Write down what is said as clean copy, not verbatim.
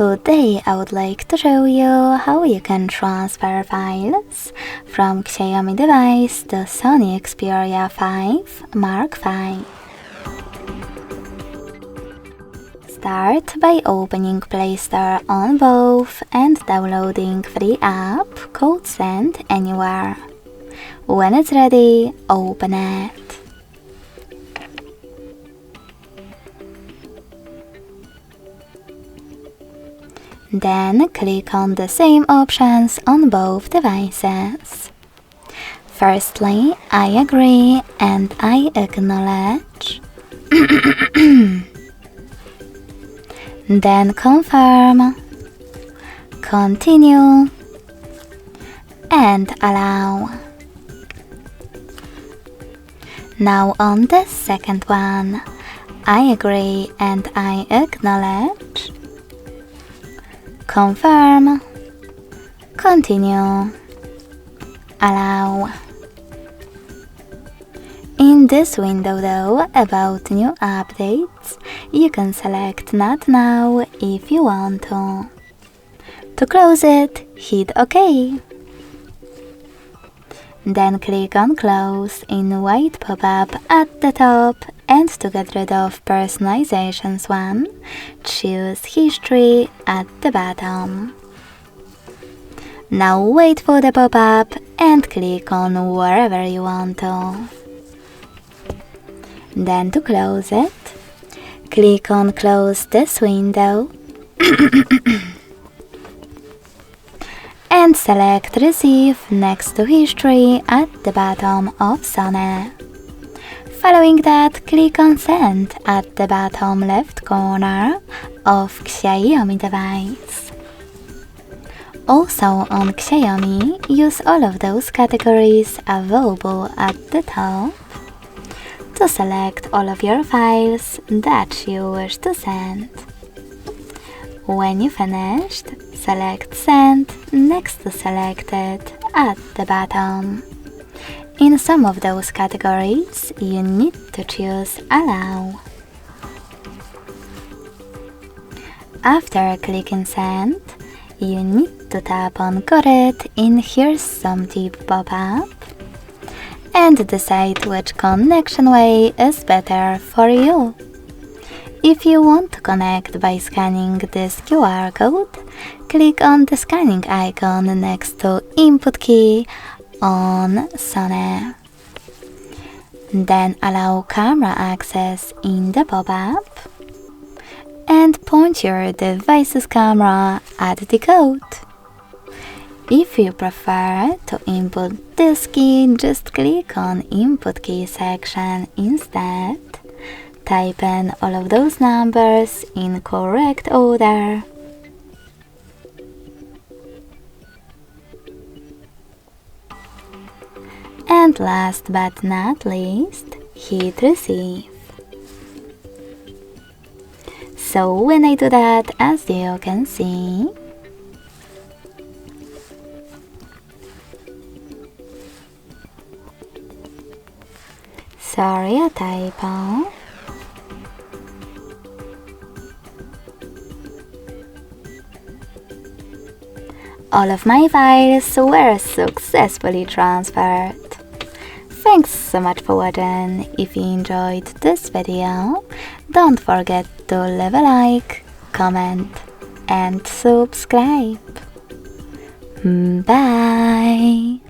Today I would like to show you how you can transfer files from Xiaomi Device to Sony Xperia 5 Mark V. Start by opening Play Store on both and downloading free app called Send Anywhere. When it's ready, open it. Then click on the same options on both devices. Firstly, I agree and I acknowledge. Then confirm, continue, and allow. Now on the second one, I agree and I acknowledge. Confirm, continue, allow. In this window though, about new updates, you can select Not Now if you want to. To close it, hit OK. Then click on Close in white pop-up at the top, and to get rid of Personalizations one, choose History at the bottom. Now wait for the pop-up and click on wherever you want to. Then to close it, click on Close this window and select Receive next to History at the bottom of Sony. Following that, click on Send at the bottom left corner of Xiaomi Device. Also on Xiaomi, use all of those categories available at the top to select all of your files that you wish to send. When you finished, select Send next to Selected at the bottom. In some of those categories, you need to choose Allow. After clicking Send, you need to tap on Got It in Here's Some Tip pop-up and decide which connection way is better for you. If you want to connect by scanning this QR code, click on the scanning icon next to Input key on Sony. Then allow camera access in the pop-up and point your device's camera at the code. If you prefer to input this key, just click on Input key section instead. Type in all of those numbers in correct order. And last but not least, hit Receive. So when I do that, as you can see, sorry, a typo. All of my files were successfully transferred. Thanks so much for watching. If you enjoyed this video, don't forget to leave a like, comment and subscribe. Bye!